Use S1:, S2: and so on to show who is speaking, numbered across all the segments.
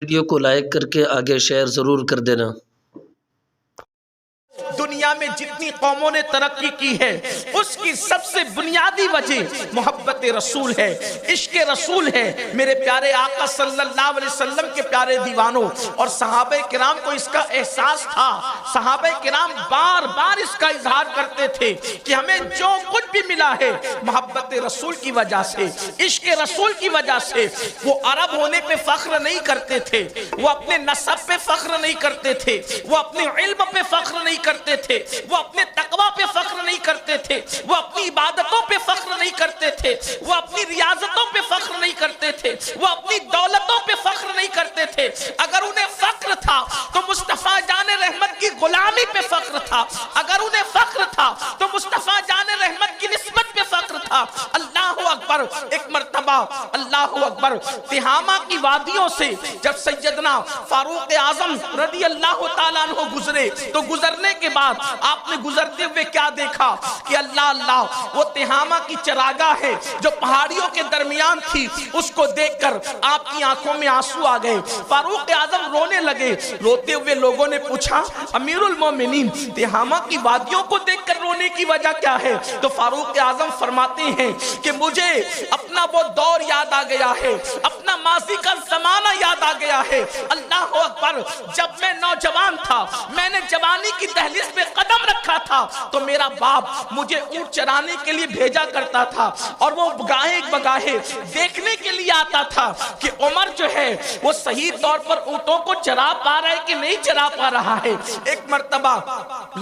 S1: Video کو like کر کے آگے شیئر ضرور کر دینا۔
S2: دنیا میں جتنی قوموں نے ترقی کی ہے اس کی سب سے بنیادی وجہ محبت رسول ہے، عشق رسول ہے۔ میرے پیارے آقا صلی اللہ علیہ وسلم کے پیارے دیوانوں اور صحابہ کرام کو اس کا احساس تھا۔ صحابہ کرام بار بار اس کا اظہار کرتے تھے کہ ہمیں جو کچھ بھی ملا ہے محبت رسول کی وجہ سے، عشق رسول کی وجہ سے۔ وہ عرب ہونے پہ فخر نہیں کرتے تھے، وہ اپنے نسب پہ فخر نہیں کرتے تھے، وہ اپنے علم پہ فخر نہیں کرتے تھے، وہ اپنے تقوی پہ فخر نہیں کرتے تھے، وہ اپنی عبادتوں پہ فخر نہیں کرتے تھے، وہ اپنی ریاضتوں پہ فخر نہیں کرتے تھے، وہ اپنی دولتوں پہ فخر نہیں کرتے تھے۔ اگر انہیں فخر تھا تو مصطفیٰ جان رحمت کی غلامی پہ فخر تھا، اگر انہیں فخر تھا تو مصطفیٰ جان رحمت کی نسبت پہ فخر تھا۔ اللہ اکبر۔ ایک مرتبہ اللہ اکبر تہامہ کی وادیوں سے جب سیدنا فاروق اعظم رضی اللہ تعالیٰ عنہ گزرے تو گزرنے کے بعد آپ نے گزرتے ہوئے کیا دیکھا کہ اللہ اللہ وہ تہامہ کی چراگاہ ہے جو پہاڑیوں کے درمیان تھی، اس کو دیکھ کر آپ کی آنکھوں میں آنسو آ گئے۔ فاروق اعظم رونے لگے۔ روتے ہوئے لوگوں نے پوچھا امیر المومنین تہامہ کی وادیوں کو دیکھ کر رونے کی وجہ کیا ہے؟ تو فاروق اعظم فرماتے ہیں کہ مجھے اپنا وہ دور یاد آ گیا ہے، اپنا ماضی کا زمانہ یاد آ گیا ہے۔ اللہ اکبر۔ جب میں نوجوان تھا، میں نے جوانی کی دہلیز پہ قدم رکھا تھا تو میرا باپ مجھے اونٹ چرانے کے لیے بھیجا کرتا تھا اور وہ گاہے بگاہے دیکھنے کے لیے آتا تھا کہ عمر جو ہے وہ صحیح طور پر اونٹوں کو چرا پا رہا ہے کہ نہیں چرا پا رہا ہے۔ ایک مرتبہ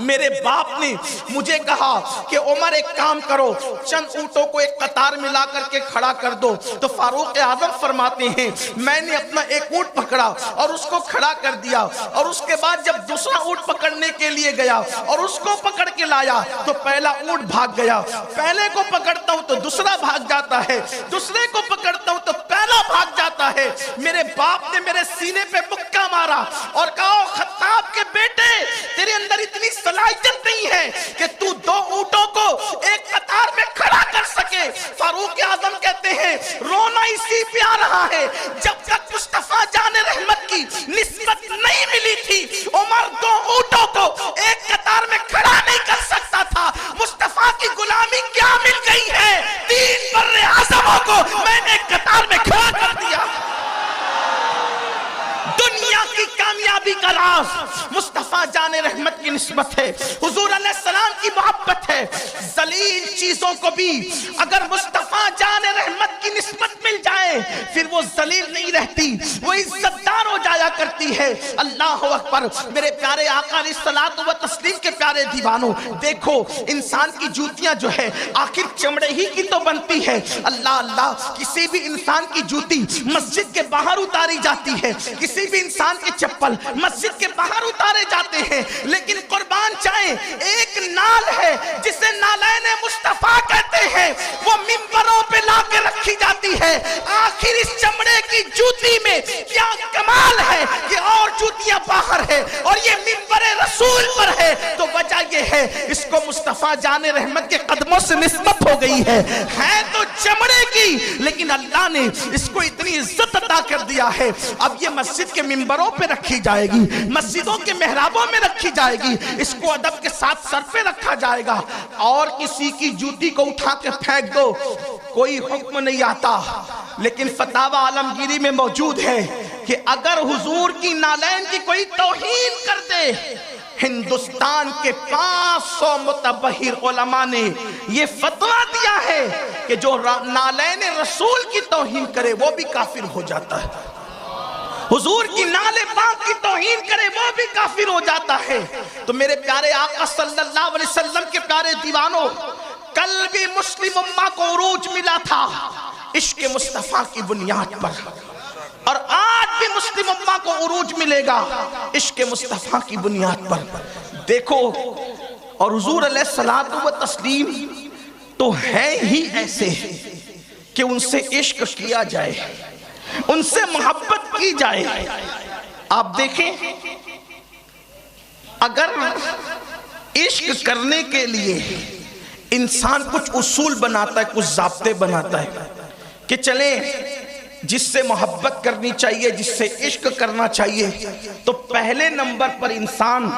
S2: میرے باپ نے مجھے کہا کہ عمر ایک کام کرو، چند اونٹوں کو ایک قطار میں لا کر کے کھڑا کر دو۔ تو فاروق اعظم فرماتے ہیں میں نے اپنا ایک اونٹ پکڑا اور اس کو کھڑا کر دیا، اور اس کے بعد جب دوسرا اونٹ پکڑنے کے لیے گیا اور اس کو پکڑ کے لایا تو پہلا اونٹ بھاگ گیا۔ پہلے کو پکڑتا ہوں تو دوسرا بھاگ جاتا ہے، دوسرے کو پکڑتا ہوں تو پہلا بھاگ جاتا ہے۔ میرے باپ نے میرے سینے پہ مکہ مارا اور کہا خطاب کے بیٹے تیرے اندر اتنی صلاحیت نہیں ہے کہ تو دو اونٹوں کو ایک قطار میں کھڑا کر سکے۔ فاروق اعظم کہتے ہیں رونا اسی پہ آ رہا ہے جب تک مصطفیٰ جان رحمت کی نسبت نہیں ملی تھی عمر دو اونٹوں کو ایک قطار میں کھڑا نہیں کر سکتا تھا۔ مصطفیٰ کی غلامی کیا مل گئی ہے؟ 3 بر اعظموں کو میں نے قطار میں کھڑا کر دیا۔ دنیا کی کامیابی کا راز مصطفیٰ جان رحمت کی نسبت ہے، حضور علیہ السلام کی محبت ہے۔ ذلیل چیزوں کو بھی اگر مصطفیٰ جان رحمت کی نسبت مل جائے پھر وہ ذلیل نہیں رہتی، وہ عزت دار ہو جایا کرتی ہے۔ اللہ اکبر۔ میرے پیارے آقا علیہ الصلوۃ والتسلیم کے پیارے دیوانوں دیکھو انسان کی جوتیاں جو ہے آخر چمڑے ہی کی تو بنتی ہے۔ اللہ اللہ کسی بھی انسان کی جوتی مسجد کے باہر اتاری جاتی ہے، کسی بھی انسان کے چپل مسجد کے باہر اتارے جاتے ہیں، لیکن قربان چاہے ایک نال ہے جسے نالین مصطفیٰ کہتے ہیں، وہ منبروں پہ لا کے رکھی جاتی ہے۔ آخر اس چمڑے کی جوتی میں کیا کمال ہے کہ اور جوتیاں باہر ہے اور یہ منبر رسول پر ہے؟ تو وجہ یہ ہے اس کو مصطفیٰ جان رحمت کے قدموں سے نسبت ہو گئی ہے تو چمڑے کی، لیکن اللہ نے اس کو اتنی عزت عطا کر دیا ہے اب یہ مسجد کے منبروں پہ رکھی جائے گی، مسجدوں کے محرابوں میں رکھی جائے گی، اس کو ادب کے ساتھ سر پہ رکھا جائے گا۔ اور کسی کی جوتی کو اٹھا کے پھینک دو کوئی حکم نہیں آتا، لیکن فتاوی عالمگیری میں موجود ہے کہ اگر حضور کی نالین کی کوئی توہین کر دے، ہندوستان کے 500 متبحر علماء نے یہ فتویٰ دیا ہے کہ جو نالین رسول کی توہین کرے وہ بھی کافر ہو جاتا ہے، حضور کی نال پاک کی توہین کرے وہ بھی کافر ہو جاتا ہے۔ تو میرے پیارے آقا صلی اللہ علیہ وسلم کے پیارے دیوانوں کل بھی مسلم امہ کو عروج ملا تھا عشق مصطفیٰ کی بنیاد پر، اور آج بھی مسلم امہ کو عروج ملے گا عشق مصطفیٰ کی بنیاد پر۔ دیکھو اور حضور علیہ الصلوۃ والتسلیم تو ہے ہی ایسے کہ ان سے عشق کیا جائے، ان سے محبت کی جائے۔ آپ دیکھیں اگر عشق کرنے کے لیے انسان کچھ اصول بناتا ہے، کچھ ضابطے بناتا ہے کہ چلیں جس سے محبت کرنی چاہیے، جس سے عشق کرنا چاہیے، تو پہلے نمبر پر انسان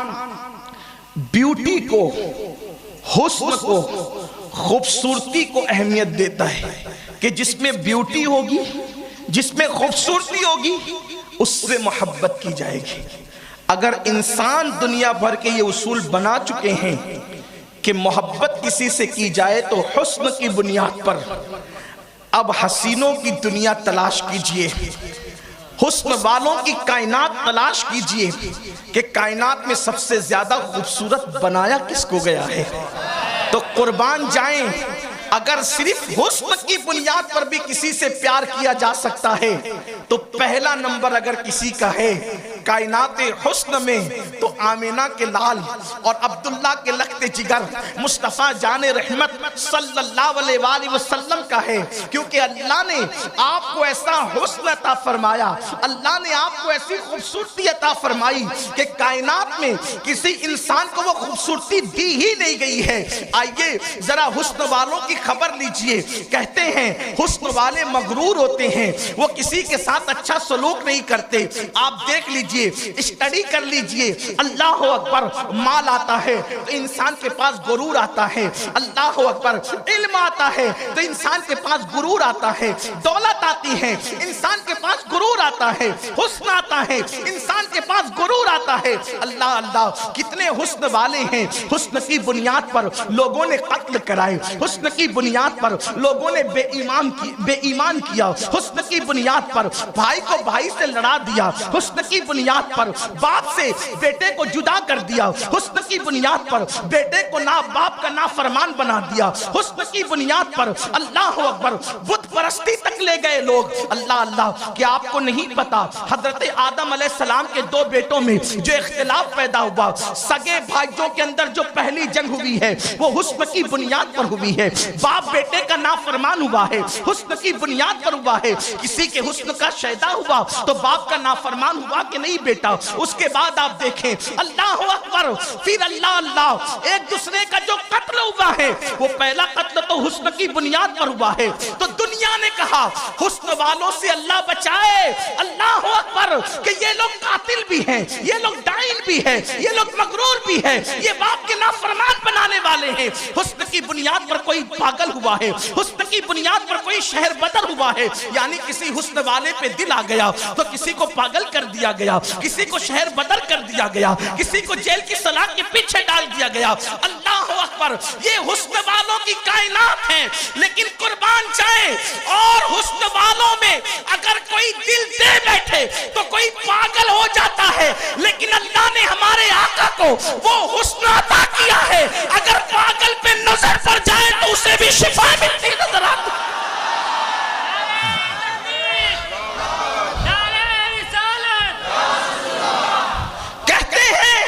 S2: بیوٹی کو، حسن کو، خوبصورتی کو اہمیت دیتا ہے کہ جس میں بیوٹی ہوگی، جس میں خوبصورتی ہوگی، اس سے محبت کی جائے گی۔ اگر انسان دنیا بھر کے یہ اصول بنا چکے ہیں کہ محبت کسی سے کی جائے تو حسن کی بنیاد پر، اب حسینوں کی دنیا تلاش کیجئے، حسن والوں کی کائنات تلاش کیجئے کہ کائنات میں سب سے زیادہ خوبصورت بنایا کس کو گیا ہے، تو قربان جائیں۔ اگر صرف حسن کی بنیاد پر بھی کسی سے پیار کیا جا سکتا ہے تو پہلا نمبر اگر کسی کا ہے کائنات حسن میں تو آمینہ کے لال اور عبداللہ کے لخت جگر مصطفیٰ جان رحمت صلی اللہ علیہ وآلہ وسلم کا ہے، کیونکہ اللہ نے آپ کو ایسا حسن عطا فرمایا، اللہ نے آپ کو ایسی خوبصورتی عطا فرمائی کہ کائنات میں کسی انسان کو وہ خوبصورتی دی ہی نہیں گئی ہے۔ آئیے ذرا حسن والوں کی خبر لیجئے۔ کہتے ہیں حسن والے مغرور ہوتے ہیں، وہ کسی کے ساتھ اچھا سلوک نہیں کرتے۔ آپ دیکھ لیجئے، اسٹڈی کر لیجئے، اللہ اکبر، مال آتا ہے تو انسان کے پاس غرور آتا ہے، اللہ اکبر، علم آتا ہے تو انسان کے پاس غرور آتا ہے، دولت آتی ہے انسان کے پاس غرور آتا ہے، حسن آتا ہے انسان کے پاس غرور آتا ہے۔ اللہ اللہ، کتنے حسن والے ہیں، حسن کی بنیاد پر لوگوں نے قتل کرائے، حسن کی بنیاد پر لوگوں نے بے ایمان کیا، حسن کی بنیاد پر بھائی کو بھائی سے لڑا دیا، حسن کی بنیاد پر باپ سے بیٹے کو جدا کر دیا، حسن کی بنیاد پر بیٹے کو باپ کا نافرمان بنا دیا، حسن کی بنیاد پر اللہ اکبر بت پرستی تک لے گئے لوگ۔ اللہ اللہ، کیا آپ کو نہیں پتا حضرت آدم علیہ السلام کے دو بیٹوں میں جو اختلاف پیدا ہوا، سگے بھائیوں کے اندر جو پہلی جنگ ہوئی ہے وہ حسن کی بنیاد پر ہوئی ہے، باپ بیٹے کا نافرمان ہوا ہے، حسن کی بنیاد پر ہوا ہے۔ کسی کے حسن کا شیدا ہوا تو باپ کا نافرمان ہوا کہ نہیں بیٹا؟ اس کے بعد آپ دیکھیں اللہ اکبر، پھر اللہ اللہ، ایک دوسرے کا جو قتل ہوا ہے وہ پہلا قتل تو حسن کی بنیاد پر ہوا ہے، تو دنیا نے کہا حسن والوں سے اللہ بچائے، اللہ اکبر، کہ یہ لوگ قاتل بھی ہیں، یہ لوگ ڈائن بھی ہیں، یہ لوگ مغرور بھی ہیں، یہ باپ کے نافرمان بنانے والے ہیں۔ حسن کی بنیاد پر کوئی پاگل ہوا ہے، حسن کی بنیاد پر کوئی شہر بدر ہوا ہے، یعنی کسی حسن والے پہ دل آ گیا تو کسی کو پاگل کر دیا گیا، کسی کو شہر بدر کر دیا گیا، کسی کو جیل کی سلاخ کے پیچھے ڈال دیا گیا۔ اللہ اکبر، یہ حسن والوں کی کائنات ہے، لیکن قربان جائیں، اور حسن والوں میں اگر کوئی دل دے بیٹھے تو کوئی پاگل ہو جاتا ہے، لیکن اللہ نے ہمارے آقا کو وہ حسن عطا کیا ہے، اگر پاگل پہ نظر پڑ جائے تو اسے بھی شفا ملتی نظر آتی۔ کہتے ہیں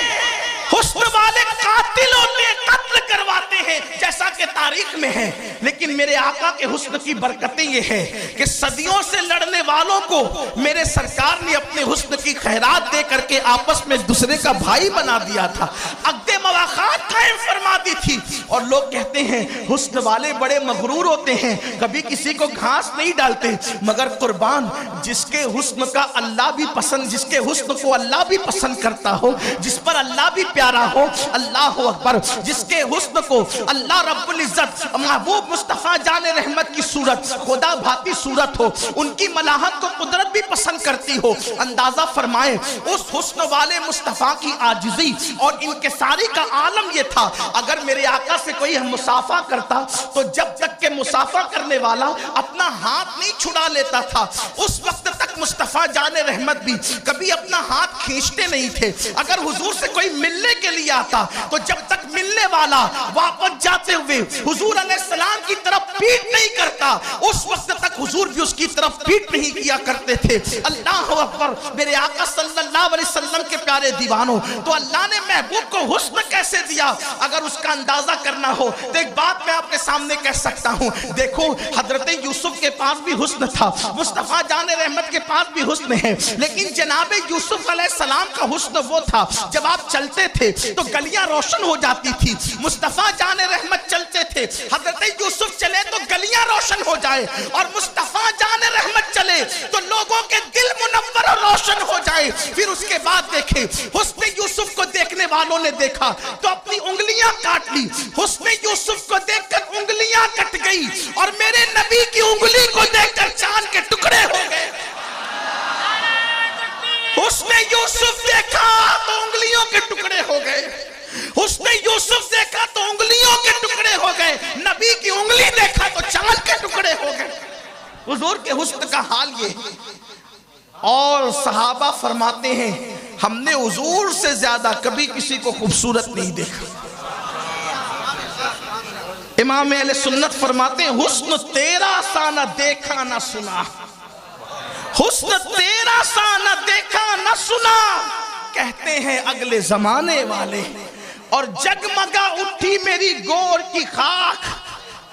S2: حسن والے قاتل ہوتے ہیں، قتل کرواتے ہیں، جیسا کہ تاریخ میں ہے، لیکن میرے آقا کے حسن کی برکتیں یہ ہے کہ صدیوں سے لڑنے والوں کو میرے سرکار نے اپنے حسن کی خیرات دے کر کے آپس میں دوسرے کا بھائی بنا دیا تھا، عقد مواخات قائم فرما دی تھی۔ اور لوگ کہتے ہیں حسن والے بڑے مغرور ہوتے ہیں، کبھی کسی کو گھاس نہیں ڈالتے، مگر قربان، جس کے حسن کا اللہ بھی پسند، جس کے حسن کو اللہ بھی پسند کرتا ہو، جس پر اللہ بھی پیارا ہو، اللہ اکبر، جس کے حسن کو اللہ رب العزت محبوب مصطفیٰ جان رحمت کی صورت، خدا بھاتی صورت ہو، ان کی ملاحت کو قدرت بھی پسند کرتی ہو، اندازہ فرمائیں اس حسن والے مصطفیٰ کی عاجزی اور انکساری کا عالم یہ تھا، اگر میرے آقا سے کوئی مصافحہ کرتا تو جب تک کہ مصافحہ کرنے والا اپنا ہاتھ نہیں چھڑا لیتا تھا اس وقت تک مصطفیٰ جان رحمت بھی کبھی اپنا ہاتھ کھینچتے نہیں تھے۔ اگر حضور سے کوئی ملنے کے لیے آتا تو جب تک ملنے والا واپس جاتے ہوئے حضور علیہ السلام کی طرف پیٹ نہیں کرتا اس وقت تک حضور بھی اس کی طرف پیٹ نہیں کیا کرتے تھے۔ اللہ اکبر، میرے آقا صلی اللہ علیہ وسلم کے پیارے دیوانوں، تو اللہ نے محبوب کو حسن کیسے دیا؟ اگر اس کا اندازہ کرنا ہو تو ایک بات میں آپ کے سامنے کہہ سکتا ہوں، دیکھو حضرت یوسف کے پاس بھی حسن تھا، مصطفیٰ جان رحمت کے پاس بھی حسن ہے، لیکن جناب یوسف علیہ السلام کا حسن وہ تھا جب آپ چلتے تھے تو گلیاں روشن ہو جاتی تھی. مصطفیٰ جان رحمت چلتے تھے، حضرت یوسف چلے تو گلیاں روشن ہو جائے، اور مصطفیٰ جان رحمت چلے تو لوگوں کے دل منور اور روشن ہو جائے. پھر اس کے بعد دیکھیں، حسن یوسف کو دیکھنے والوں نے دیکھا تو اپنی انگلیاں کاٹ لی. حسن یوسف کو دیکھ کر انگلیاں کٹ گئی، اور میرے نبی کی انگلی کو دیکھ کر چاند کے ٹکڑے ہو گئے. حسن یوسف دیکھا تو انگلیوں کے ٹکڑے ہو گئے، حسن یوسف دیکھا تو انگلیوں کے ٹکڑے ہو گئے، نبی کی انگلی دیکھا تو چاند کے ٹکڑے ہو گئے. حضور کے حسن کا حال یہ. اور صحابہ فرماتے ہیں ہم نے حضور سے زیادہ کبھی کسی کو خوبصورت نہیں دیکھا. امام اہل سنت فرماتے ہیں حسن تیرا سا نہ دیکھا نہ سنا، حسن تیرا سا نہ دیکھا نہ سنا، کہتے ہیں اگلے زمانے والے. اور جگمگا اٹھی میری گور کی خاک،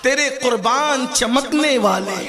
S2: تیرے قربان چمکنے والے.